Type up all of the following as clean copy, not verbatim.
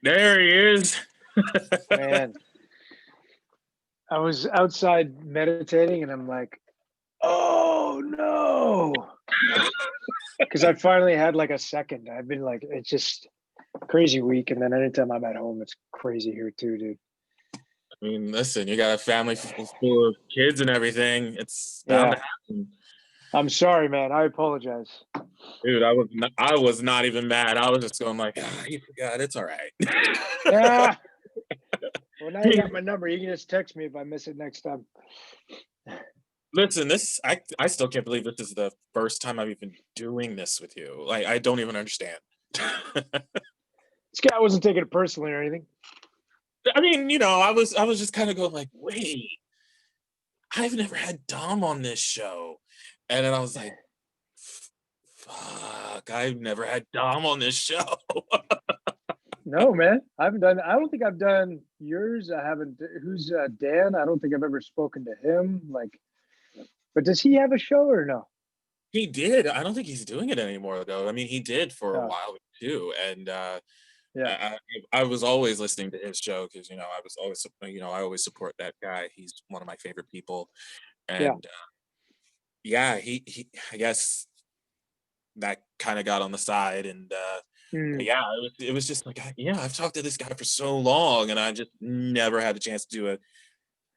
There he is. Man, I was outside meditating and I'm like, oh no. Because I finally had like a second. I've been like, it's just crazy week. And then anytime I'm at home, it's crazy here too, dude. I mean, listen, you got a family full of kids and everything. It's bound to Yeah. happen. I'm sorry, man. I apologize. Dude, I was not even mad. I was just going like, you forgot. It's all right. Yeah. Well, now you got my number. You can just text me if I miss it next time. Listen, I still can't believe this is the first time I'm even doing this with you. Like, I don't even understand. This guy wasn't taking it personally or anything. I mean, I was just kind of going like, wait, I've never had Dom on this show. And then I was like, fuck, I've never had Dom on this show. No, man. I don't think I've done yours. I haven't. Who's Dan? I don't think I've ever spoken to him. Like, but does he have a show or no? He did. I don't think he's doing it anymore though. I mean, he did for a Oh, while too. And yeah. I was always listening to his show because I was always I always support that guy. He's one of my favorite people. Yeah. And yeah, he I guess that kind of got on the side. And but Mm. yeah, it was just like, yeah, I've talked to this guy for so long, and I just never had a chance to do a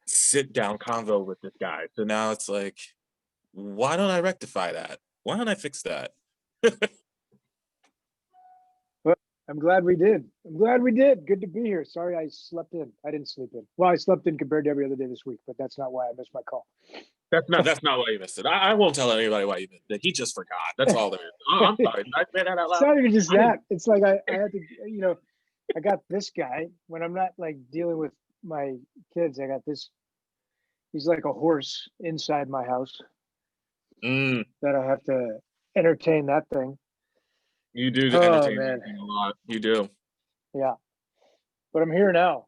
sit down convo with this guy. So now it's like, why don't I rectify that? Why don't I fix that? But I'm glad we did. I'm glad we did. Good to be here. Sorry I slept in. I didn't sleep in. Well, I slept in compared to every other day this week, but that's not why I missed my call. That's not why you missed it. I won't tell anybody why you missed it. He just forgot. That's all there is. Oh, I'm sorry. Did I say that out It's loud? not even just that. It's like I had to, I got this guy when I'm not like dealing with my kids. I got this. He's like a horse inside my house Mm, that I have to entertain that thing. you do Oh entertain man, me a lot. You do. yeah. But I'm here now.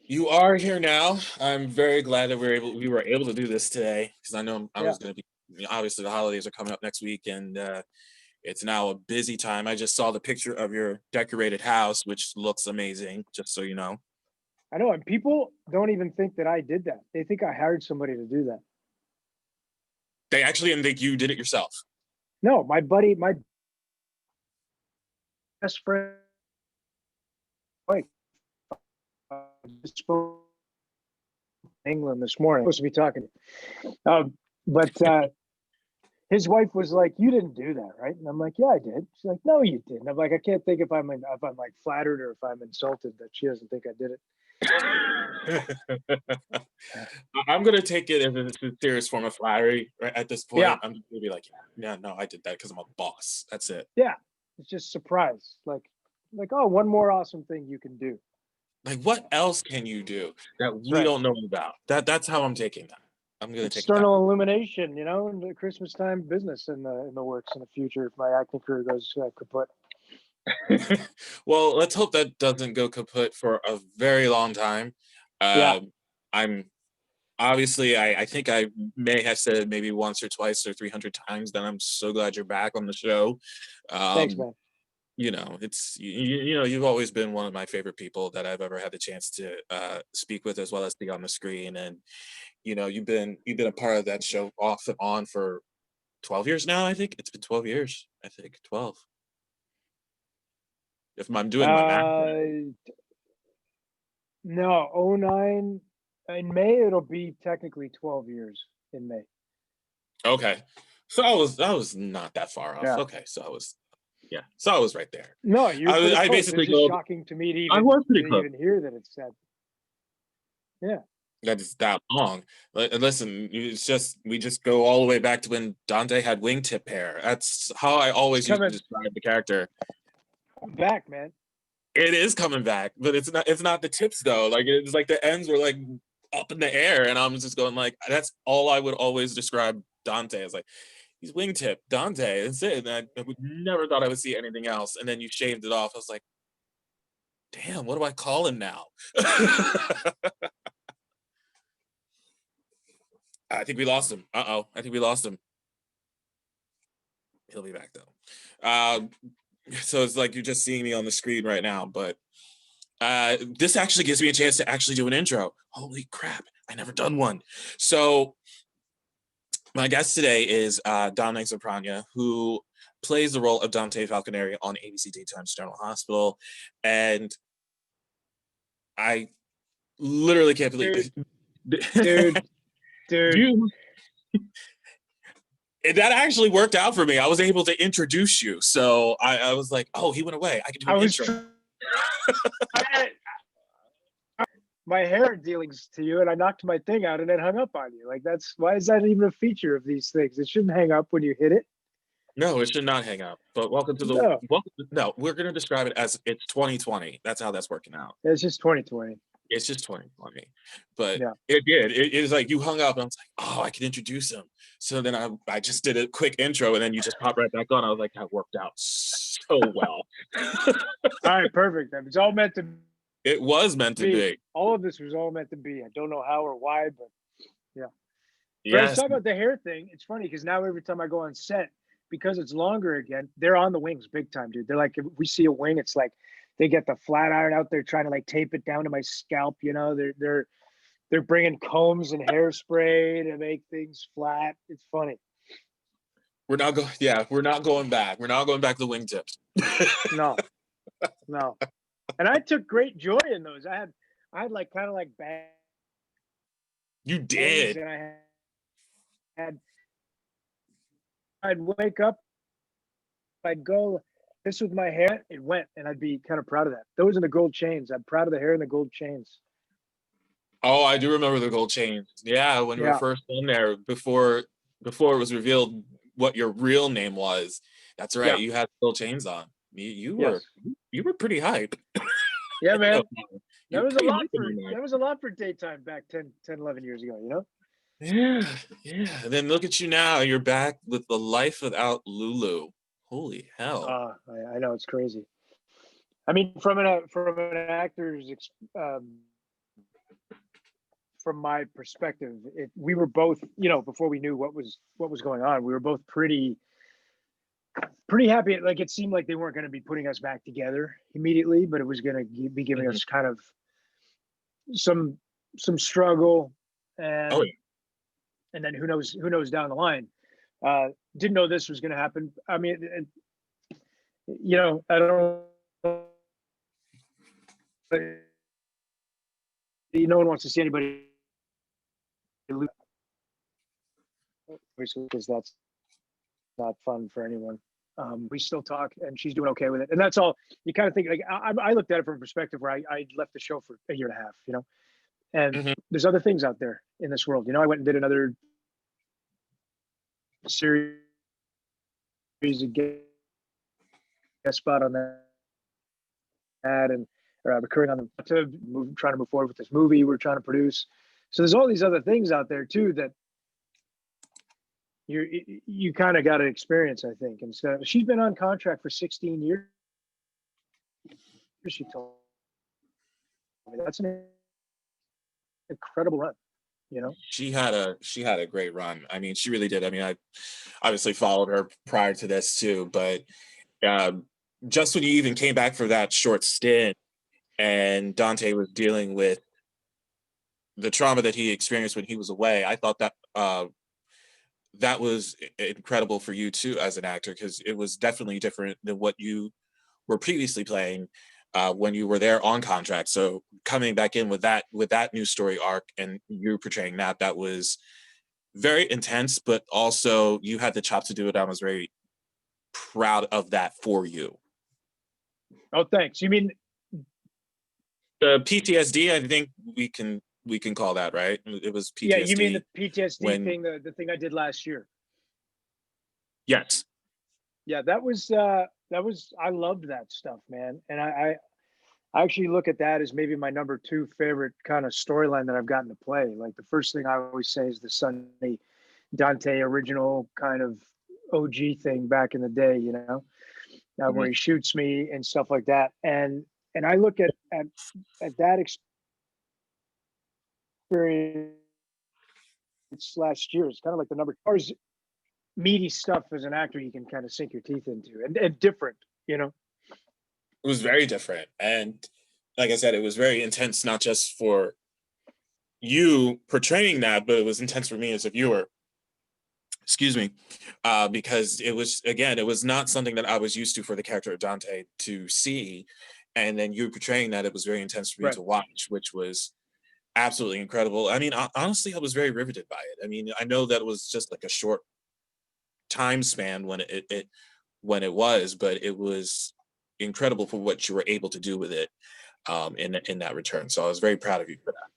You are here now. I'm very glad that we were able to do this today because I know I Yeah. was going to be. Obviously, the holidays are coming up next week, and it's now a busy time. I just saw the picture of your decorated house, which looks amazing. Just so you know. I know, and people don't even think that I did that. They think I hired somebody to do that. They actually didn't think you did it yourself. No, my buddy, my best friend, wife, just spoke in England this morning. I'm supposed to be talking. But his wife was like, "You didn't do that, right?" And I'm like, "Yeah, I did." She's like, "No, you didn't." I'm like, "I can't think if I'm like flattered or if I'm insulted that she doesn't think I did it." I'm gonna take it as a serious form of flattery. Right at this Yeah, point, I'm just gonna be like, yeah, no, I did that because I'm a boss. That's it. yeah. It's just surprise, like, oh, one more awesome thing you can do. Like, what else can you do that That's we right. don't know about? That's how I'm taking that. I'm gonna take it that External way. illumination, in the Christmas time business in the works in the future if my acting career goes kaput. Well, let's hope that doesn't go kaput for a very long time. Yeah, I'm obviously I think I may have said maybe once or twice or 300 times that I'm so glad you're back on the show. thanks, Um, man. it's you've always been one of my favorite people that I've ever had the chance to speak with as well as be on the screen, and you've been a part of that show off and on for 12 years now. I think it's been 12 years. I think 12. If I'm doing my math right. Uh, no, '09 in May it'll be technically 12 years in May. Okay. So I was not that far off. Yeah. Okay, so I was yeah. So I was right there. No, you're pretty I close. basically It's just go shocking to me to I even was pretty to close. even hear that it's that. Yeah. That is that long. Listen, it's just we just go all the way back to when Dante had wingtip hair. That's how I It's always used to coming describe the character. back, man. It is coming back, but it's not the tips though. Like it's like the ends were like up in the air, and I'm just going like that's all I would always describe Dante as like he's wingtip Dante. That's it. And I would never thought I would see anything else. And then you shaved it off. I was like, damn, what do I call him now? I think we lost him. Uh-oh. I think we lost him. He'll be back though. So it's like you're just seeing me on the screen right now, but This actually gives me a chance to actually do an intro. Holy crap, I never done one. So my guest today is Dominic Zamprogna, who plays the role of Dante Falconeri on ABC Daytime's General Hospital. And I literally can't believe Dude. you. That actually worked out for me. I was able to introduce you. So I was like, oh, he went away. I can do an intro. My hair dealings to you, and I knocked my thing out and then hung up on you. Like, why is that even a feature of these things? It shouldn't hang up when you hit it. No, it should not hang up. But welcome to No. no, we're going to describe it as it's 2020. That's how that's working out. It's just 2020. It's just 2020. But yeah. It did. It was like you hung up and I was like, oh, I can introduce him. So then I just did a quick intro and then you just popped right back on. I was like, that worked out so well. All right, perfect. It's all meant to be. It was meant to be. All of this was all meant to be. I don't know how or why, but yeah. Yes. But I talk about the hair thing. It's funny because now every time I go on set, because it's longer again, they're on the wings big time, dude. They're like, if we see a wing, it's like they get the flat iron out there trying to like tape it down to my scalp. You know, they're bringing combs and hairspray to make things flat. It's funny. We're not going. Yeah, we're not going back. We're not going back to wingtips. No. And I took great joy in those. I had like kind of like bad. You did. And I'd wake up, I'd go, this with my hair, it went, and I'd be kind of proud of that. Those are the gold chains. I'm proud of the hair and the gold chains. Oh, I do remember the gold chains. Yeah, when you were first in there, before it was revealed what your real name was. That's right. Yeah. You had gold chains on. You were pretty hype. Yeah, man. That was a lot for daytime back 10, 11 years ago, you know? Yeah. And then look at you now. You're back with The Life Without Lulu. Holy hell. I know, it's crazy. I mean, from an actor's from my perspective, we were both, you know, before we knew what was going on, we were both pretty happy. Like, it seemed like they weren't going to be putting us back together immediately, but it was going to be giving us kind of some struggle, and and then who knows down the line. Didn't know this was going to happen. I mean, you know, I don't. No one wants to see anybody lose, because that's not fun for anyone. We still talk, and she's doing okay with it, and that's all. You kind of think, like, I looked at it from a perspective where I left the show for a year and a half, you know, and there's other things out there in this world. You know, I went and did another series, a guest spot on that, and recurring on trying to move forward with this movie we're trying to produce. So there's all these other things out there too that you kind of got to experience, I think. And so she's been on contract for 16 years. She told me that's an incredible run. You know, she had a great run. I mean, she really did. I mean, I obviously followed her prior to this too, but just when you even came back for that short stint and Dante was dealing with the trauma that he experienced when he was away, I thought that that was incredible for you too as an actor, because it was definitely different than what you were previously playing when you were there on contract. So coming back in with that new story arc and you portraying that was very intense, but also you had the chops to do it. I was very proud of that for you. Oh, thanks. You mean the PTSD? I think we can call that, right? It was PTSD. Yeah, you mean the PTSD thing, the thing I did last year? Yes. Yeah, that was I loved that stuff, man. And I actually look at that as maybe my number 2 favorite kind of storyline that I've gotten to play. Like, the first thing I always say is the Sunny Dante original kind of OG thing back in the day, you know, where he shoots me and stuff like that. And I look at that experience last year. It's kind of like the number meaty stuff as an actor you can kind of sink your teeth into, and different, you know. It was very different, and like I said, it was very intense, not just for you portraying that, but it was intense for me as a viewer. Excuse me, because it was, again, it was not something that I was used to for the character of Dante to see, and then you portraying that, it was very intense for me Right. to watch, which was absolutely incredible. I mean, honestly, I was very riveted by it. I mean, I know that it was just like a short time span when it when it was, but it was incredible for what you were able to do with it, in that return. So I was very proud of you for that.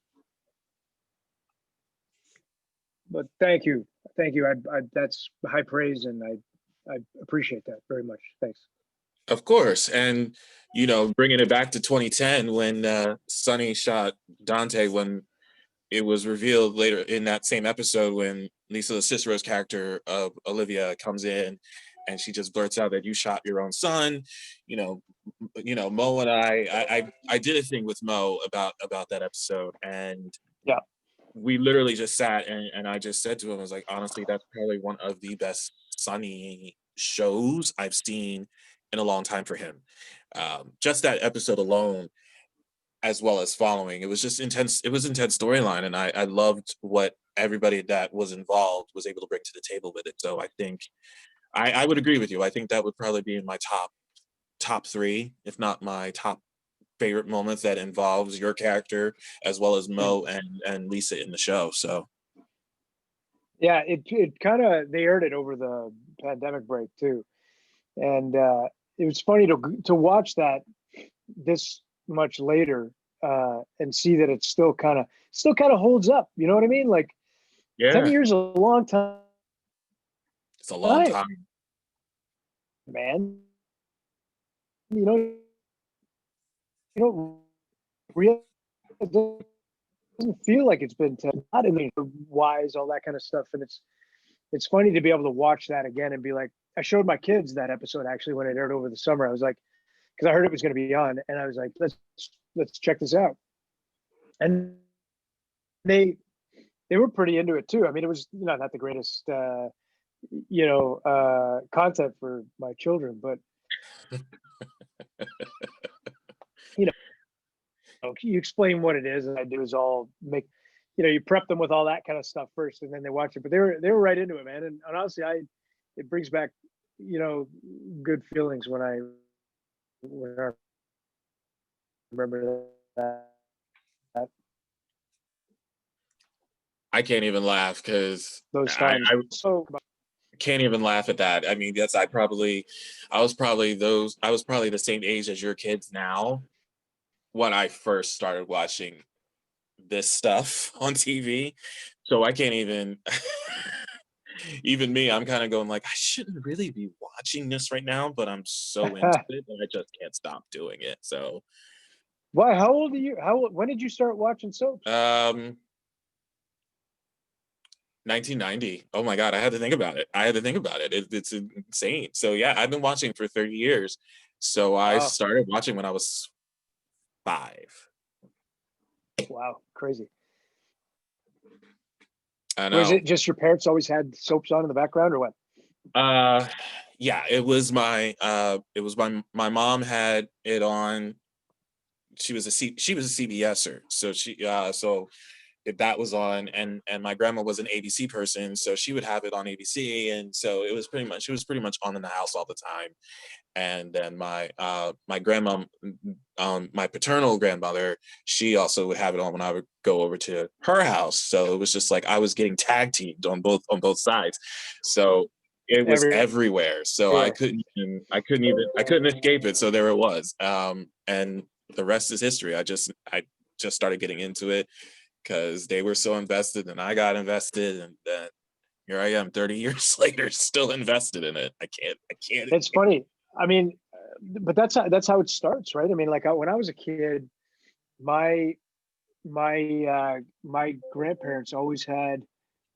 But thank you. I that's high praise, and I appreciate that very much. Thanks. Of course, and bringing it back to 2010 when Sonny shot Dante, when it was revealed later in that same episode when Lisa Cicero's character of Olivia comes in and she just blurts out that you shot your own son. Mo and I did a thing with Mo about that episode, and Yeah. we literally just sat and I just said to him, I was like, honestly, that's probably one of the best Sonny shows I've seen in a long time for him. Just that episode alone, as well as following, it was just intense. It was intense storyline, and I loved what everybody that was involved was able to bring to the table with it. So I think I would agree with you. I think that would probably be in my top three, if not my top favorite moments that involves your character as well as Mo and Lisa in the show. So Yeah, it kind of, they aired it over the pandemic break too, and it was funny to watch that this much later, and see that it's still kind of holds up. You know what I mean? Like, yeah, 10 years is a long time, it's a long time. man. You know, you don't realize, it doesn't feel like it's been 10, not in the wise, all that kind of stuff. And it's funny to be able to watch that again and be like, I showed my kids that episode actually when it aired over the summer. I was like, because I heard it was going to be on, and I was like, let's check this out. And they they were pretty into it too. I mean, it was, not the greatest content for my children, but you you explain what it is, and I do is all make, you prep them with all that kind of stuff first, and then they watch it. But they were right into it, man. And honestly, it brings back, good feelings when I remember that. I can't even laugh because Those I, times. I So can't even laugh at that. I mean, I was probably the same age as your kids now when I first started watching this stuff on TV. So I can't even even me, I'm kind of going like, I shouldn't really be watching this right now, but I'm so into it and I just can't stop doing it. So why? How old are you? When did you start watching soaps? um 1990. Oh my God, I had to think about it. I had to think about it. It's insane. So yeah, I've been watching for 30 years. So I Wow, started watching when I was 5. wow, crazy. I Was know. it just your parents always had soaps on in the background, or what? Uh yeah, it was my mom had it on. She was a CBSer. So so if that was on, and my grandma was an ABC person, so she would have it on ABC, and so it was pretty much on in the house all the time. And then my grandma, my paternal grandmother, she also would have it on when I would go over to her house. So it was just like I was getting tag teamed on both sides. So it was everywhere. So Everywhere. I couldn't escape it. So there it was. And the rest is history. I just started getting into it because they were so invested and I got invested, and then here I am 30 years later still invested in it. I can't. It's funny. I mean, but that's how it starts, right? I mean, like, when I was a kid, my my grandparents always had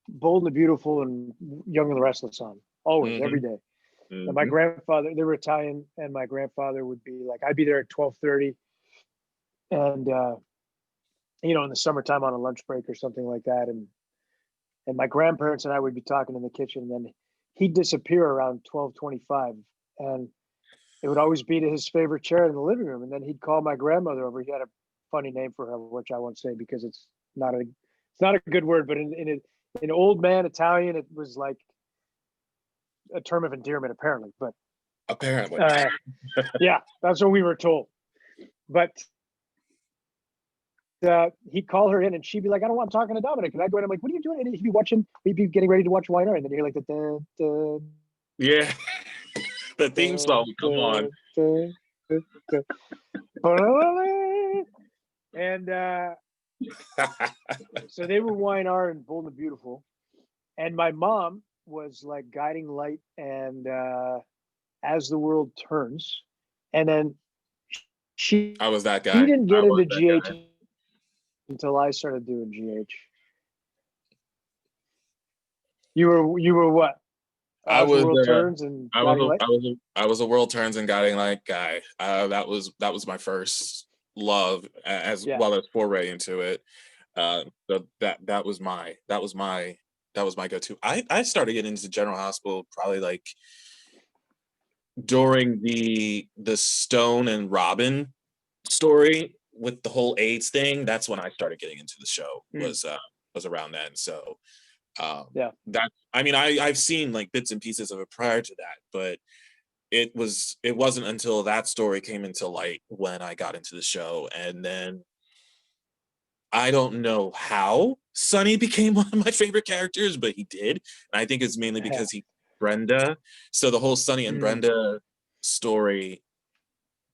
Bold and the Beautiful and Young and the Restless on, always, every Hmm. day. And my Hmm. grandfather, they were Italian, and my grandfather would be like, I'd be there at 12:30, and in the summertime on a lunch break or something like that, and my grandparents and I would be talking in the kitchen, and then he'd disappear around 12:25, and it would always be to his favorite chair in the living room, and then he'd call my grandmother over. He had a funny name for her, which I won't say because it's not a good word, but in old man Italian, it was like a term of endearment, apparently. But Apparently. yeah, that's what we were told. But he'd call her in, and she'd be like, "I don't want, I'm talking to Dominic." And I'd go in, I'm like, "What are you doing?" And he'd be watching, we'd be getting ready to watch White Art, and then you're like, Yeah. The theme song, come on. And so they were Y&R and Bold and Beautiful, and my mom was like Guiding Light and As the World Turns, and then she I was that guy. didn't get I was into that GH guy. until I started doing GH. You were what? I As the was World Turns and Guiding Light. I was a World Turns and Guiding Light guy. That was my first love, as well as foray into it. So that was my go-to. I started getting into General Hospital probably like during the Stone and Robin story with the whole AIDS thing. That's when I started getting into the show. Was around then. So that, I mean, I've seen like bits and pieces of it prior to that, but it wasn't until that story came into light when I got into the show. And then I don't know how Sonny became one of my favorite characters, but he did. And I think it's mainly because he Brenda. So the whole Sonny and Brenda story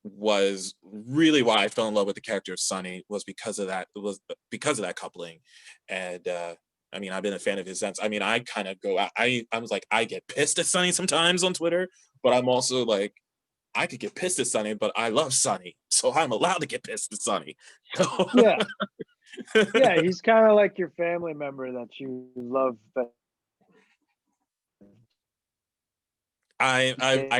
was really why I fell in love with the character of Sonny, was because of that. It was because of that coupling. And I mean, I've been a fan of his since. I mean, I kind of go out. I was like, I get pissed at Sonny sometimes on Twitter, but I'm also like, I could get pissed at Sonny, but I love Sonny, so I'm allowed to get pissed at Sonny. So yeah, he's kind of like your family member that you love. But I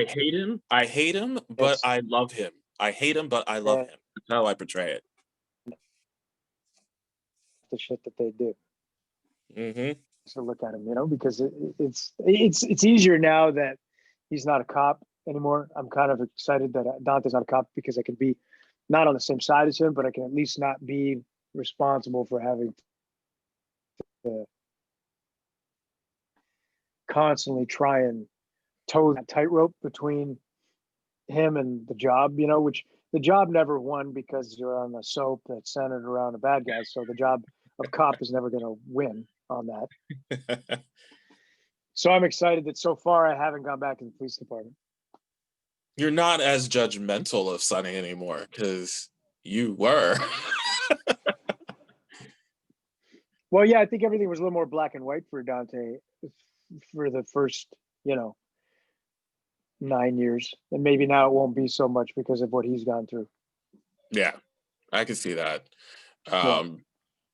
hate him. I hate him, but I love him. I hate him, but I love him. That's how I portray it. The shit that they do. Mm-hmm. So look at him, because it's easier now that he's not a cop anymore. I'm kind of excited that Dante's not a cop, because I can be not on the same side as him, but I can at least not be responsible for having to constantly try and toe that tightrope between him and the job, which the job never won because you're on a soap that's centered around a bad guy. So the job of cop is never going to win on that. So I'm excited that so far I haven't gone back to the police department. You're not as judgmental of Sonny anymore, because you were. Well, yeah, I think everything was a little more black and white for Dante for the first, 9 years. And maybe now it won't be so much because of what he's gone through. Yeah, I can see that.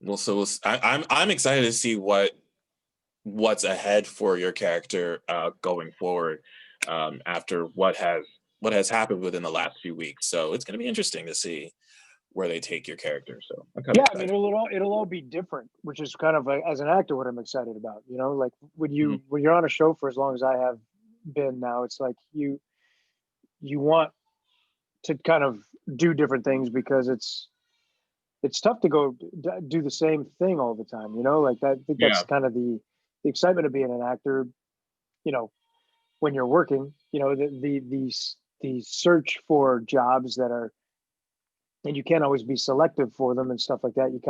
Well, so I'm excited to see what's ahead for your character going forward, after what has happened within the last few weeks. So it's going to be interesting to see where they take your character. So I'm kind of excited. I mean, it'll all be different, which is kind of as an actor what I'm excited about. Like when you're on a show for as long as I have been now, it's like you want to kind of do different things, because it's tough to go do the same thing all the time. Like that. I think that's kind of the excitement of being an actor. When you're working, the search for jobs that are, and you can't always be selective for them and stuff like that. You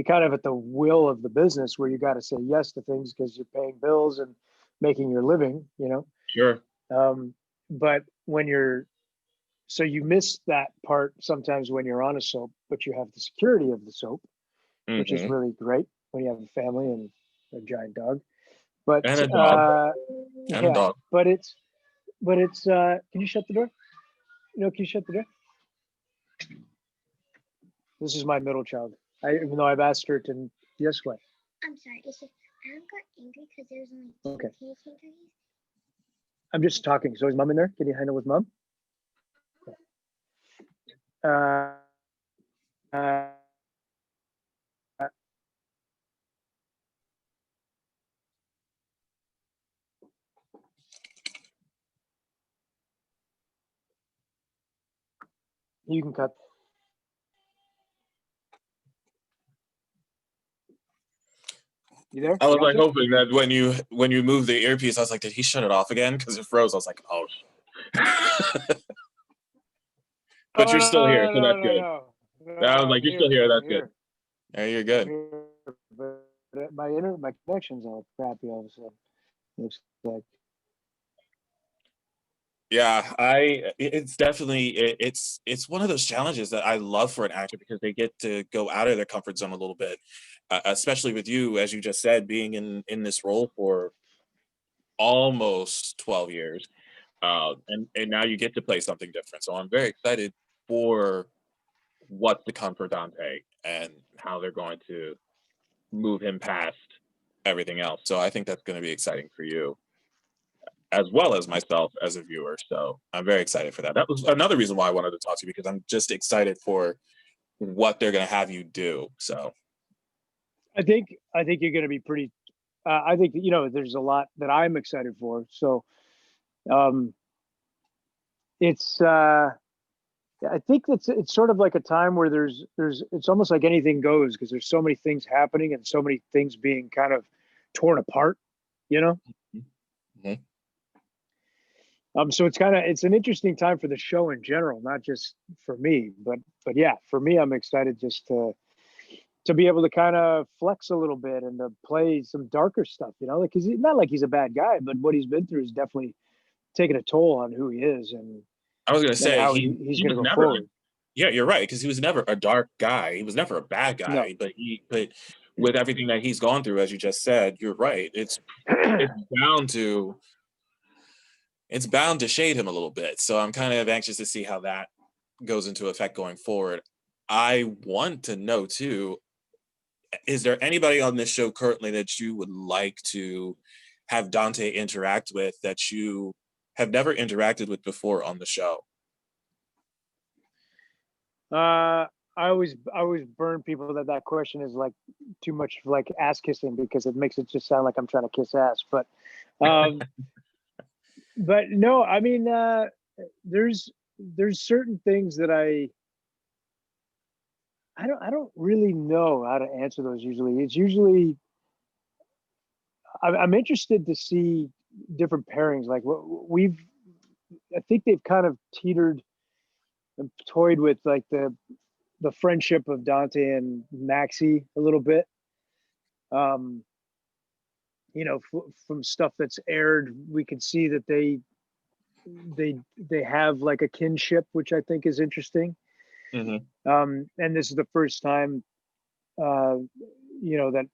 kind of at the will of the business, where you got to say yes to things because you're paying bills and making your living. Sure. But so you miss that part sometimes when you're on a soap, but you have the security of the soap, which is really great when you have a family and a giant dog. But and a dog. And a dog. But it's can you shut the door? Can you shut the door? This is my middle child. Even though I've asked her to, yes, what? I'm sorry. It's just I got angry because there's only two teenagers. I'm just talking. So is mom in there? Can you handle with mom? You can cut. You there? I was like Dante? hoping that when you moved the earpiece, I was like, did he shut it off again? Because it froze. I was like, oh. But you're still here, so that's good. No, I was like, I'm you're still here. here. I'm That's good. here. Yeah, you're I'm good. here. But my connection's all crappy all of a sudden. Looks like. Yeah, it's definitely it's one of those challenges that I love for an actor because they get to go out of their comfort zone a little bit, especially with you, as you just said, being in this role for almost 12 years, and now you get to play something different. So I'm very excited for what's to come for Dante and how they're going to move him past everything else. So I think that's going to be exciting for you as well as myself as a viewer. So I'm very excited for that. That was another reason why I wanted to talk to you because I'm just excited for what they're going to have you do. So I think you're going to be pretty. I think there's a lot that I'm excited for. So it's. I think it's sort of like a time where there's it's almost like anything goes because there's so many things happening and so many things being kind of torn apart. mm-hmm. So it's an interesting time for the show in general, not just for me, but yeah, for me, I'm excited just to be able to kind of flex a little bit and to play some darker stuff, like he's not like he's a bad guy, but what he's been through is definitely taken a toll on who he is and I was going to say how he's he going to was go never. forward. Yeah, you're right because he was never a dark guy. He was never a bad No. guy, but with everything that he's gone through, as you just said, you're right. It's bound to shade him a little bit. So I'm kind of anxious to see how that goes into effect going forward. I want to know too, is there anybody on this show currently that you would like to have Dante interact with that you have never interacted with before on the show? I always burn people that question is like too much like ass kissing because it makes it just sound like I'm trying to kiss ass. But but no, I mean there's certain things that I don't really know how to answer those usually. It's usually I'm interested to see different pairings. Like I think they've kind of teetered and toyed with like the friendship of Dante and Maxie a little bit. Um, from stuff that's aired, we can see that they have like a kinship, which I think is interesting. Mm-hmm. And this is the first time, that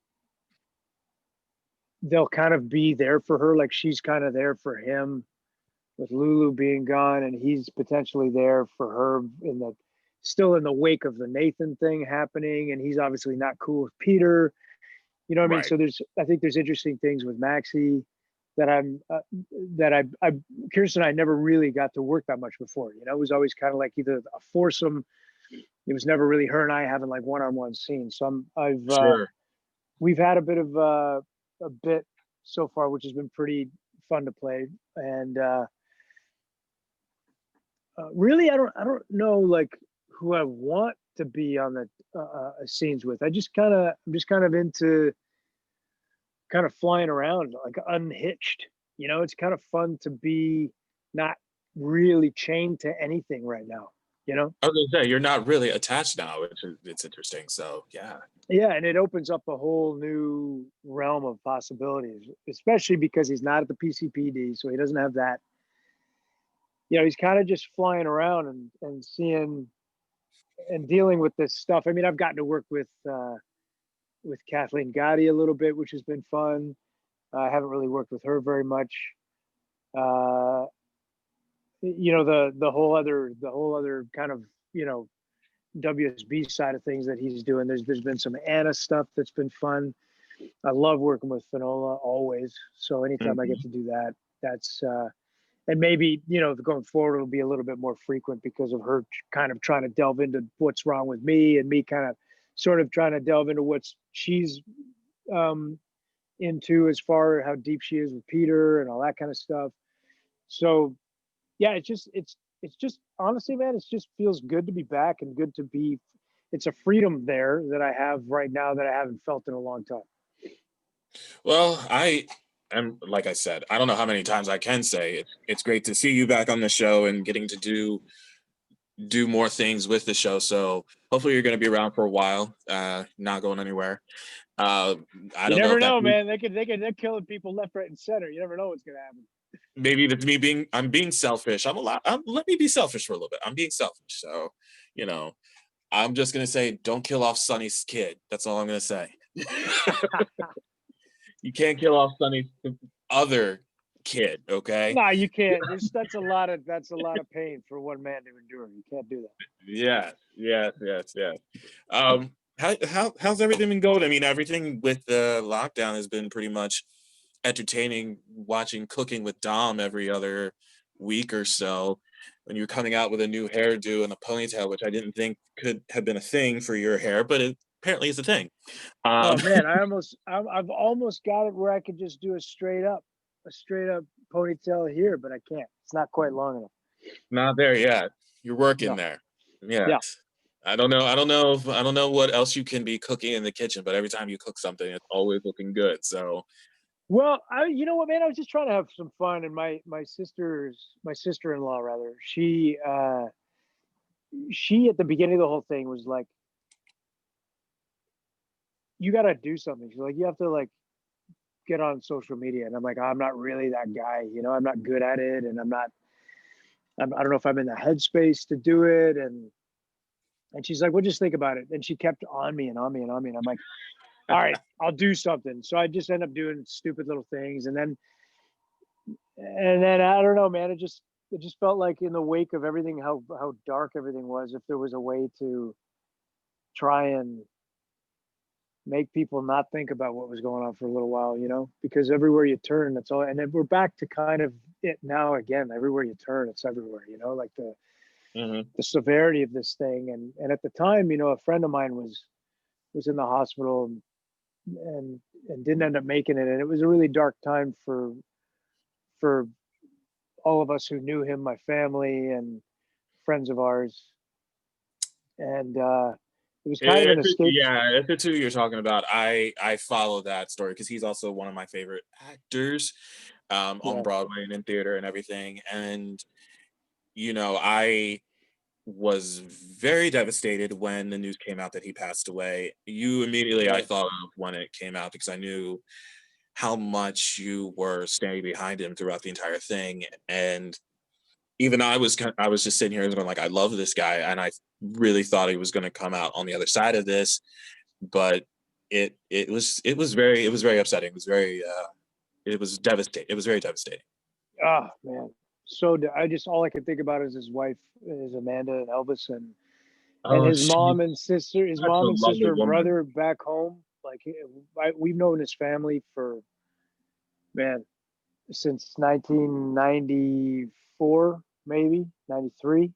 they'll kind of be there for her, like she's kind of there for him with Lulu being gone, and he's potentially there for her still in the wake of the Nathan thing happening, and he's obviously not cool with Peter. You know what I mean? Right. So I think there's interesting things with Maxie that I Kirsten and I never really got to work that much before. It was always kind of like either a foursome. It was never really her and I having like one-on-one scenes. So Sure. we've had a bit of a bit so far, which has been pretty fun to play. And really, I don't know like who I want to be on the scenes with. I'm just kind of into kind of flying around like unhitched. It's kind of fun to be not really chained to anything right now. I was gonna say you're not really attached now, which is it's interesting. So yeah. Yeah, and it opens up a whole new realm of possibilities, especially because he's not at the PCPD, so he doesn't have that. He's kind of just flying around and seeing and dealing with this stuff. I mean, I've gotten to work with Kathleen Gotti a little bit, which has been fun. I haven't really worked with her very much. The whole other kind of WSB side of things that he's doing. There's been some Anna stuff that's been fun. I love working with Finola always. So anytime I get to do that, that's and maybe going forward it'll be a little bit more frequent because of her kind of trying to delve into what's wrong with me and me kind of sort of trying to delve into what she's into as far as how deep she is with Peter and all that kind of stuff. So yeah, it's it's just honestly, man, it just feels good to be back and good to be. It's a freedom there that I have right now that I haven't felt in a long time. Well, I am, like I said, I don't know how many times I can say it. It's great to see you back on the show and getting to do more things with the show. So hopefully you're going to be around for a while, not going anywhere. Uh, I You don't know never if that know, man. They're killing people left, right, and center. You never know what's gonna happen. maybe that's me being I'm being selfish. Let me be selfish for a little bit. I'm being selfish. So, you know, I'm just gonna say don't kill off Sonny's kid. That's all I'm gonna say. You can't kill off Sonny's other kid, okay? No, you can't. That's a lot of pain for one man to endure. You can't do that. Yes, yes, yes, yes. How's everything been going? I mean, everything with the lockdown has been pretty much entertaining. Watching Cooking with Dom every other week or so. When you're coming out with a new hairdo and a ponytail, which I didn't think could have been a thing for your hair, but it apparently is a thing. Oh Um, man, I've almost got it where I could just do a straight up ponytail here, but I can't. It's not quite long enough. not there yet. You're working No. there. Yeah. Yes. I don't know what else you can be cooking in the kitchen, but every time you cook something, it's always looking good. So, Well, you know what, man? I was just trying to have some fun, and my sister in law rather, she at the beginning of the whole thing was like, "You got to do something." She's like, "You have to like get on social media," and I'm like, "I'm not really that guy, you know. I'm not good at it, and I don't know if I'm in the headspace to do it." And she's like, "Well, just think about it." And she kept on me and on me and on me, and I'm like, "All right, I'll do something." So I just end up doing stupid little things, and then I don't know, man. It just felt like in the wake of everything, how dark everything was. If there was a way to try and make people not think about what was going on for a little while, because everywhere you turn, that's all. And then we're back to kind of it now again. Everywhere you turn, it's everywhere. Like the mhm. the severity of this thing. And at the time, a friend of mine was in the hospital and didn't end up making it, and it was a really dark time for all of us who knew him, my family and friends of ours, and it was kind of an escape. Yeah, if it's who you're talking about, I follow that story because he's also one of my favorite actors, on Yeah, Broadway and in theater and everything. And I was very devastated when the news came out that he passed away. You immediately I right. thought of when it came out because I knew how much you were standing behind him throughout the entire thing. And even I was just sitting here going like, I love this guy, and I really thought he was going to come out on the other side of this, but it was very upsetting. It was devastating. It was very devastating. Oh man, so I just all I could think about is his wife, is Amanda and Elvis, and Oh, his she's mom and sister, such a lovely and woman. brother back home. Like we've known his family for, man, since 1994, maybe 93,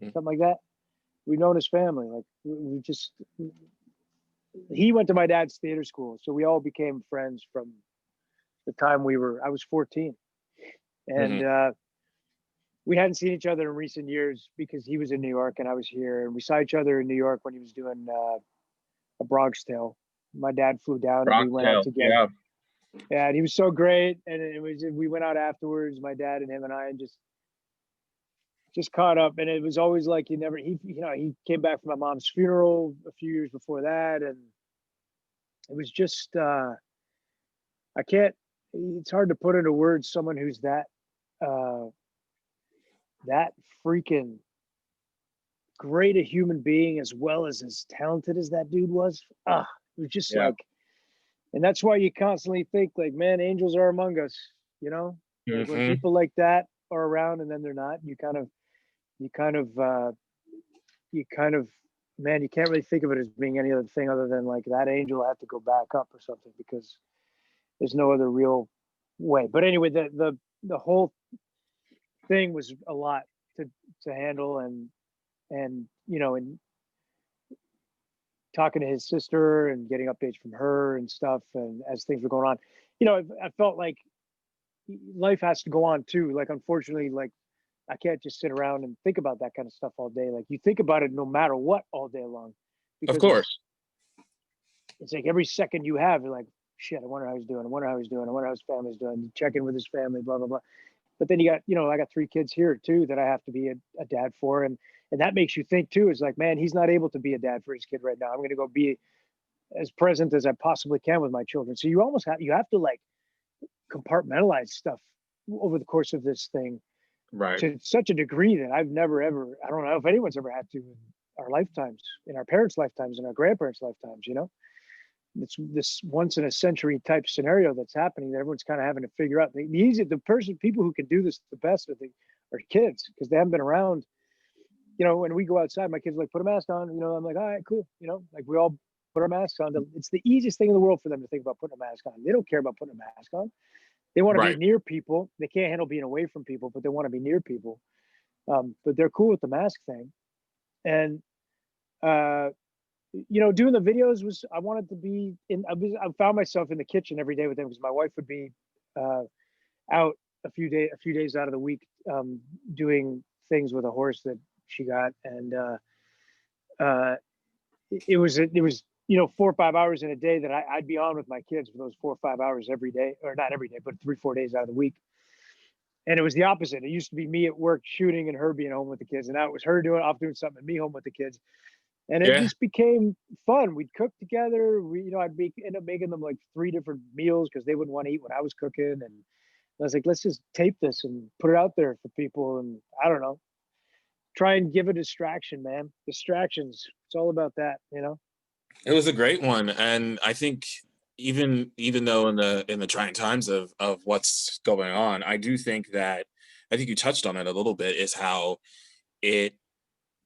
Mm, something like that. We've known his family. Like we just he went to my dad's theater school, so we all became friends from the time I was 14, and mhm. we hadn't seen each other in recent years because he was in New York and I was here, and we saw each other in New York when he was doing a Bronx Tale. My dad flew down and we Bronx went out Tale, together. yeah. Yeah, and he was so great, and we went out afterwards, my dad and him and I, and just caught up, and it was always like he came back from my mom's funeral a few years before that, and it was just I can't. It's hard to put into words someone who's uh, that freaking great a human being as well as talented as that dude was. It was just Yeah. like, and that's why you constantly think like, man, angels are among us. Like when Hmm. people like that are around and then they're not, you kind of, you kind of, man, you can't really think of it as being any other thing other than like that angel had to go back up or something because there's no other real way. But anyway, the whole thing was a lot to handle, and talking to his sister and getting updates from her and stuff, and as things were going on, I felt like life has to go on too. Like unfortunately, like I can't just sit around and think about that kind of stuff all day. Like you think about it no matter what all day long, Of because course. it's like every second you have, you're like, shit, I wonder how he's doing. I wonder how he's doing. I wonder how his family's doing. You check in with his family, blah, blah, blah. But then you got, I got 3 kids here too that I have to be a dad for. And that makes you think too, is like, man, he's not able to be a dad for his kid right now. I'm going to go be as present as I possibly can with my children. So you have to like compartmentalize stuff over the course of this thing Right. to such a degree that I've never ever, I don't know if anyone's ever had to in our lifetimes, in our parents' lifetimes, in our grandparents' lifetimes, it's this once in a century type scenario that's happening that everyone's kind of having to figure out. People who can do this the best are kids, because they haven't been around. When we go outside, my kids are like, put a mask on. I'm like, all right, cool. Like we all put our masks on. It's the easiest thing in the world for them to think about putting a mask on. They don't care about putting a mask on. They want to be Right. near people. They can't handle being away from people, but they want to be near people. But they're cool with the mask thing. And doing the videos I wanted to be I found myself in the kitchen every day with them, because my wife would be out a few days out of the week, doing things with a horse that she got. And it was 4 or 5 hours in a day that I'd be on with my kids for those 4 or 5 hours every day, or not every day, but 3-4 days out of the week. And it was the opposite. It used to be me at work shooting and her being home with the kids, and now it was her off doing something and me home with the kids. And it Yeah. just became fun. We'd cook together. I'd end up making them like 3 different meals because they wouldn't want to eat what I was cooking. And I was like, let's just tape this and put it out there for people. And I don't know, try and give a distraction, man. Distractions. It's all about that. It was a great one, and I think even though in the trying times of what's going on, I do think that I think you touched on it a little bit, is how it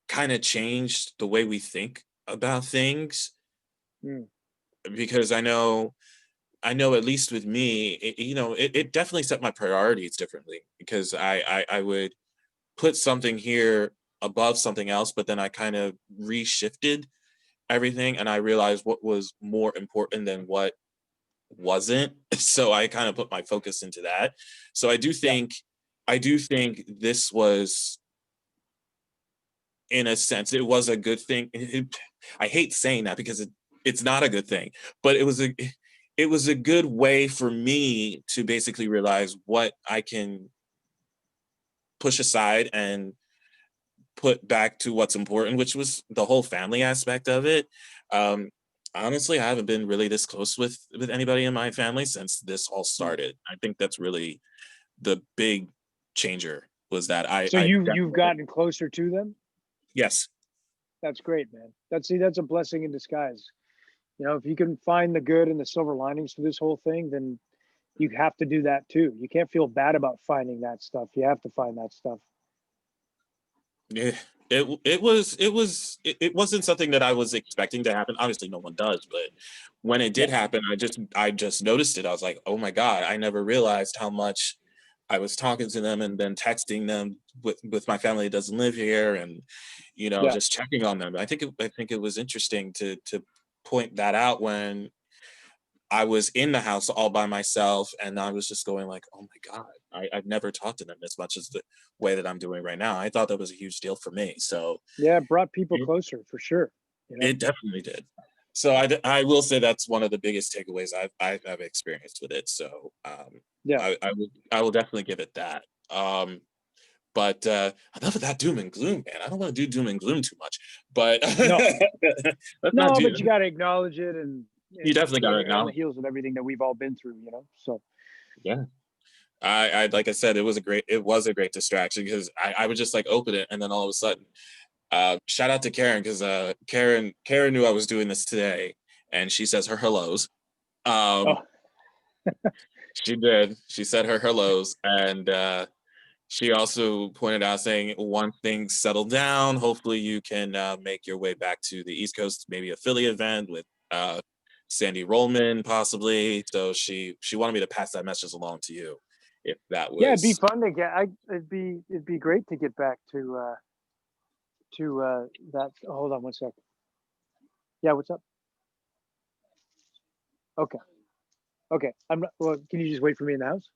kind of changed the way we think about things. Mm. Because I know at least with me, it definitely set my priorities differently, because I would put something here above something else, but then I kind of reshifted everything, and I realized what was more important than what wasn't. So I kind of put my focus into that. So Yeah. I do think this was, in a sense, it was a good thing. I hate saying that because it's not a good thing, but it was a good way for me to basically realize what I can push aside and put back to what's important, which was the whole family aspect of it. Um, Honestly, I haven't been really this close with anybody in my family since this all Mm. started. I think that's really the big changer, was that So I you've definitely, gotten closer to them. yes. That's great, man. That's a blessing in disguise. If you can find the good and the silver linings to this whole thing, then you have to do that too. You can't feel bad about finding that stuff. You have to find that stuff. Yeah, it wasn't something that I was expecting to happen. Obviously, no one does, but when it Yeah. did happen, I just noticed it. I was like, oh my God, I never realized how much I was talking to them and then texting them with my family that doesn't live here, and Yeah. just checking on them. I think it was interesting to point that out when I was in the house all by myself, and I was just going like, "Oh my God, I've never talked to them as much as the way that I'm doing right now." I thought that was a huge deal for me. So Yeah. It brought people it, closer for sure. it definitely did. So I will say that's one of the biggest takeaways I've experienced with it. So Yeah. I will definitely give it that. But enough of that doom and gloom, man. I don't want to do doom and gloom too much, but No, let's not no, do. but you got to acknowledge it. And You definitely got to we're on the acknowledge. heels of everything that we've all been through, So, Yeah. I like I said, it was a great distraction, because I would just like open it, and then all of a sudden, shout out to Karen, because Karen knew I was doing this today, and she says her hellos. oh, Um, she did. She said her hellos, and she also pointed out, saying, once things settle down, hopefully you can make your way back to the East Coast, maybe a Philly event with Sandy Rollman, possibly. So she wanted me to pass that message along to you, if that yeah, it'd be was. fun to get, it'd be great to get back to that. Oh, hold on one second. Yeah. What's up? Okay. Okay. I'm not, can you just wait for me in the house?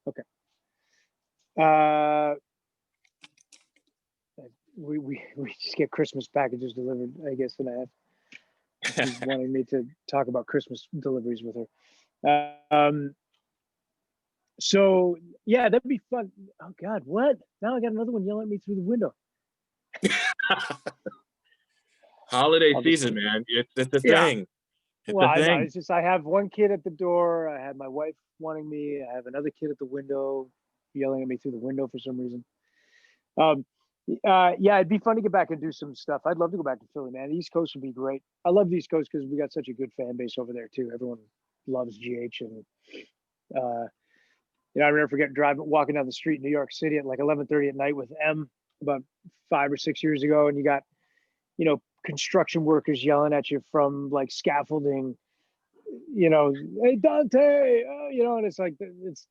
Okay. we just get Christmas packages delivered, I guess, and I have she's wanting me to talk about Christmas deliveries with her. So yeah, that'd be fun. Oh God, what? Now I got another one yelling at me through the window. Holiday I'll just- season, man. It's a Yeah. thing. It's Well, a I know. thing. It's just I have one kid at the door. I have my wife wanting me. I have another kid at the window, yelling at me through the window for some reason. Yeah, it'd be fun to get back and do some stuff. I'd love to go back to Philly, man. The East Coast would be great. I love the East Coast because we got such a good fan base over there too. Everyone loves GH, and I never forget walking down the street in New York City at like 11:30 at night with M about 5 or 6 years ago, and you got construction workers yelling at you from like scaffolding. Hey Dante, and it's like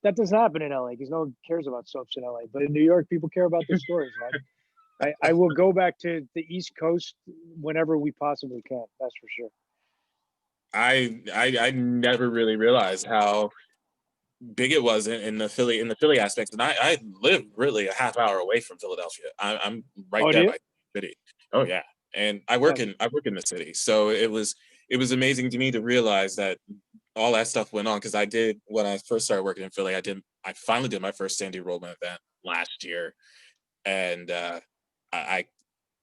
that doesn't happen in LA because no one cares about soaps in LA. But in New York, people care about the stories, man. I will go back to the East Coast whenever we possibly can. That's for sure. I never really realized how big it was in the Philly aspect, and I live really a half hour away from Philadelphia. I'm right Oh, do there you? by the city. Oh yeah, and I work in the city, so it was amazing to me to realize that all that stuff went on, because I did, when I first started working in Philly, I finally did my first Sandy Rollman event last year, and I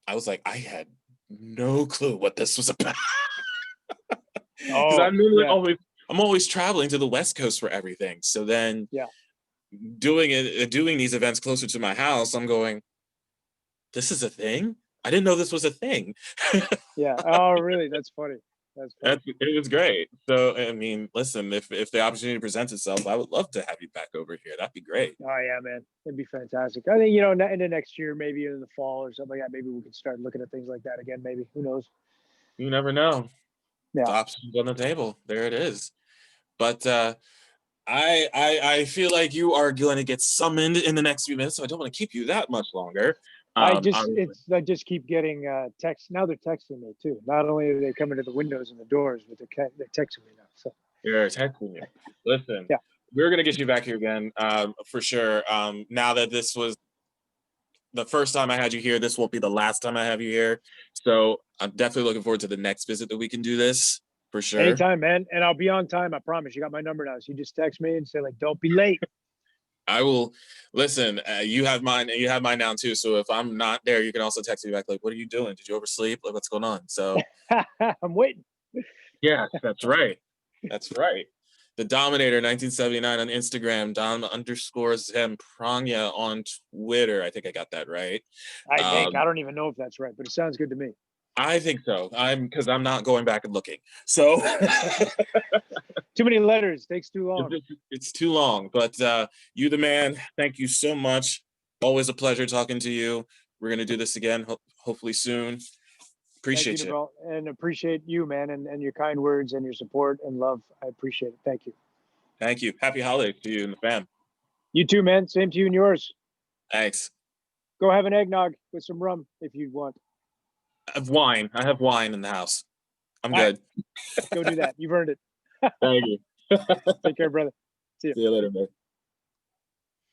I was like, I had no clue what this was about. Because Oh, yeah, I'm always traveling to the West Coast for everything. So then yeah. doing these events closer to my house, I'm going, this is a thing? I didn't know this was a thing. Yeah. Oh, really? That's funny. That's funny. It was great. So I mean, listen, if the opportunity presents itself, I would love to have you back over here. That'd be great. Oh yeah, man, it'd be fantastic. I think in the next year, maybe in the fall or something like that, maybe we can start looking at things like that again. Maybe, who knows? You never know. The Yeah. options on the table. There it is. But I feel like you are going to get summoned in the next few minutes, so I don't want to keep you that much longer. I just keep getting texts. Now they're texting me too. Not only are they coming to the windows and the doors, but they're texting me now. So You're texting you. Listen, yeah, we're gonna get you back here again, for sure. Now that this was the first time I had you here, this won't be the last time I have you here. So I'm definitely looking forward to the next visit that we can do this, for sure. anytime, man. And I'll be on time. I promise. You got my number now, so you just text me and say like, "Don't be late." I will listen. You have mine. You have mine now too. So if I'm not there, you can also text me back. Like, what are you doing? Did you oversleep? Like, what's going on? So I'm waiting. yeah, that's right. That's right. The Dominator 1979 on Instagram. Dom_Zamprogna on Twitter. I think I got that right. I think I don't even know if that's right, but it sounds good to me. I think so. Because I'm not going back and looking. So Too many letters takes too long. it's too long. But you, the man. Thank you so much. Always a pleasure talking to you. We're gonna do this again, hopefully soon. Appreciate you. Bro, and appreciate you, man, and your kind words and your support and love. I appreciate it. Thank you. Thank you. Happy holidays to you and the fam. You too, man. Same to you and yours. Thanks. Go have an eggnog with some rum if you want. I have wine. I have wine in the house. I'm All good. Right. Go do that. You've earned it. Thank you. Take care, brother. See you. See you later, man.